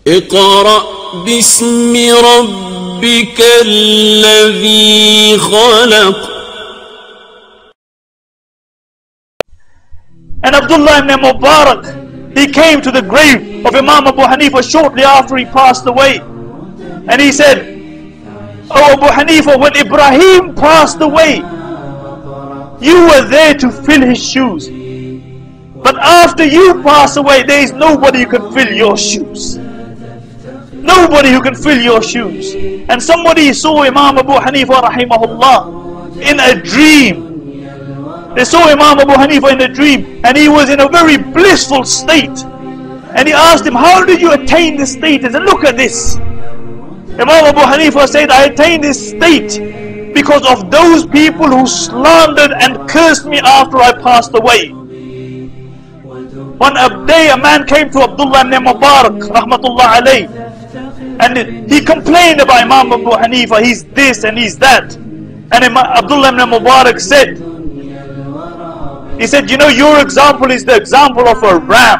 اقرأ باسم ربك الذي خلق. And Abdullah ibn Mubarak, he came to the grave of Imam Ebu Hanifa shortly after he passed away. And he said, "Oh Abu Hanifa, when Ibrahim passed away, you were there to fill his shoes. But after you pass away, there is nobody who can fill your shoes. Nobody who can fill your shoes." And somebody saw Imam Ebu Hanifa rahimahullah in a dream. They saw Imam Ebu Hanifa in a dream, and he was in a very blissful state. And he asked him, "How did you attain this state?" And look at this. Imam Ebu Hanifa said, "I attained this state because of those people who slandered and cursed me after I passed away." One day a man came to Abdullah ibn Mubarak rahmatullah alayh, and he complained about Imam Ebu Hanifa, he's this and he's that. And Abdullah ibn Mubarak said, he said, "You know, your example is the example of a ram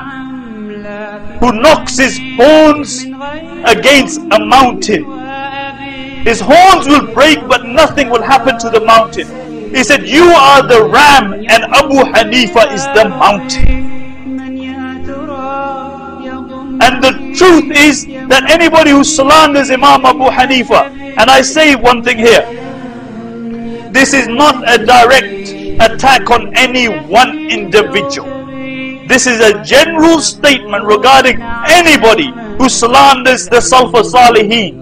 who knocks his horns against a mountain. His horns will break, but nothing will happen to the mountain." He said, "You are the ram and Abu Hanifa is the mountain." And the truth is that anybody who slanders Imam Abu Hanifa, and I say one thing here, this is not a direct attack on any one individual. This is a general statement regarding anybody who slanders the Salaf Salihin.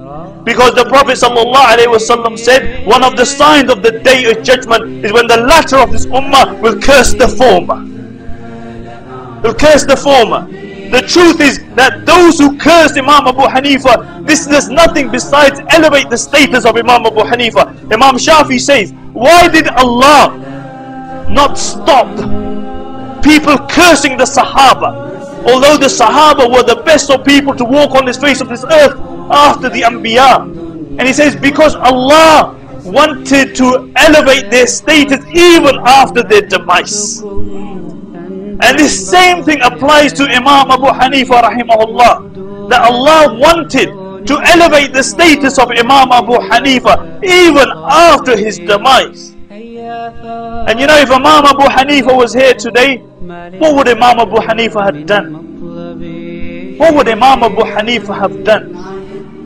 Because the Prophet ﷺ said, one of the signs of the day of judgment is when the latter of this ummah will curse the former. Will curse the former. The truth is that those who curse Imam Abu Hanifa, this does nothing besides elevate the status of Imam Abu Hanifa. Imam Shafi says, why did Allah not stop people cursing the Sahaba? Although the Sahaba were the best of people to walk on the face of this earth after the Anbiya. And he says, because Allah wanted to elevate their status even after their demise. And this same thing applies to Imam Abu Hanifa rahimahullah, that Allah wanted to elevate the status of Imam Abu Hanifa even after his demise. And you know, if Imam Abu Hanifa was here today, what would Imam Abu Hanifa have done? What would Imam Abu Hanifa have done?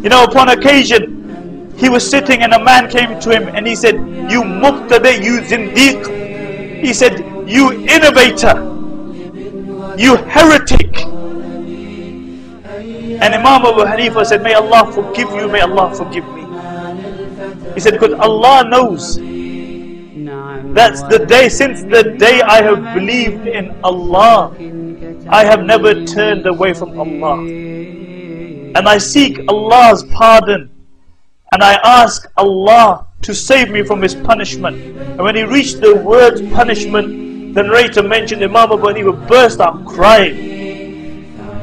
You know, upon occasion, he was sitting and a man came to him and he said, "You muqtada, you zindiq." He said, "You innovator, you heretic." And Imam Abu Hanifa said, "May Allah forgive you, may Allah forgive me." He said, because Allah knows that's the day, since the day I have believed in Allah, I have never turned away from Allah. And I seek Allah's pardon, and I ask Allah to save me from His punishment. And when he reached the word punishment, the narrator mentioned Imam Abu Hanifa burst out crying.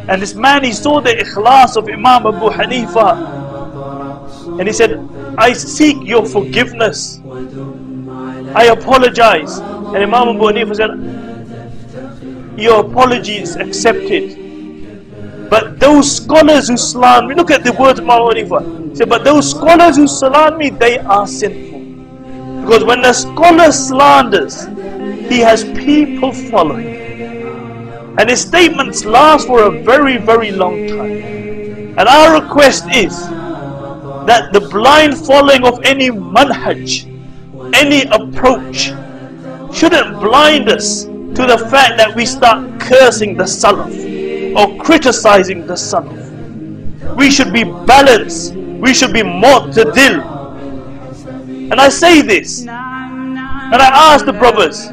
And this man, he saw the ikhlas of Imam Abu Hanifa, and he said, "I seek your forgiveness, I apologize." And Imam Abu Hanifa said, "Your apology is accepted. But those scholars who slander me," look at the words of Imam Abu Hanifa. He said, "But those scholars who slander me, they are sinful." Because when a scholar slanders, he has people following. And his statements last for a very, very long time. And our request is that the blind following of any manhaj, any approach, shouldn't blind us to the fact that we start cursing the Salaf or criticizing the Salaf. We should be balanced. We should be mu'tadil. And I say this, and I ask the brothers,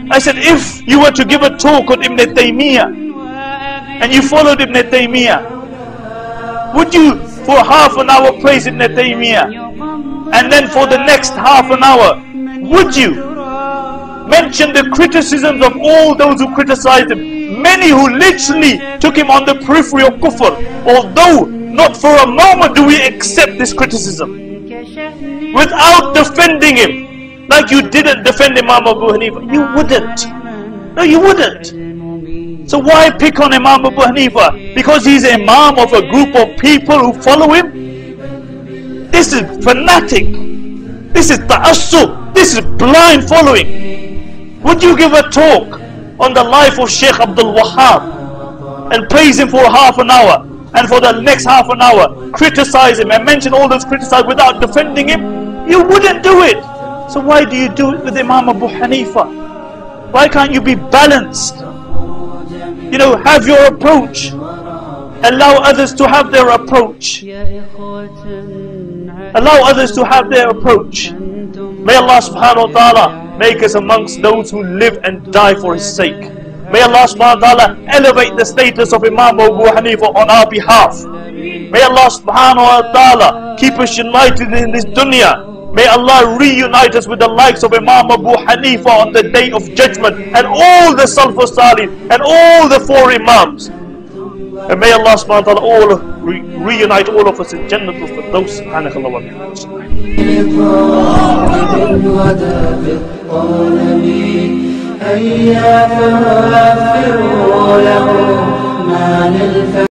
I said, if you were to give a talk on Ibn Taymiyyah and you followed Ibn Taymiyyah, would you for half an hour praise Ibn Taymiyyah, and then for the next half an hour would you mention the criticisms of all those who criticized him, many who literally took him on the periphery of kufr, although not for a moment do we accept this criticism, without defending him? Like you didn't defend Imam Abu Hanifa. You wouldn't. No, you wouldn't. So why pick on Imam Ebu Hanifa? Because he's Imam of a group of people who follow him? This is fanatic. This is ta'assub. This is blind following. Would you give a talk on the life of Sheikh Abdul Wahab and praise him for half an hour, and for the next half an hour criticize him and mention all those criticised without defending him? You wouldn't do it. So why do you do it with Imam Ebu Hanifa? Why can't you be balanced? You know, have your approach. Allow others to have their approach. Allow others to have their approach. May Allah subhanahu wa ta'ala make us amongst those who live and die for His sake. May Allah subhanahu wa ta'ala elevate the status of Imam Ebu Hanifa on our behalf. May Allah subhanahu wa ta'ala keep us united in this dunya. May Allah reunite us with the likes of Imam Ebu Hanifa on the day of judgment, and all the Salafus Salih and all the four Imams. And may Allah subhanahu wa ta'ala all reunite all of us in Jannatul Firdaus. Subhanakallah wa bihamdihi.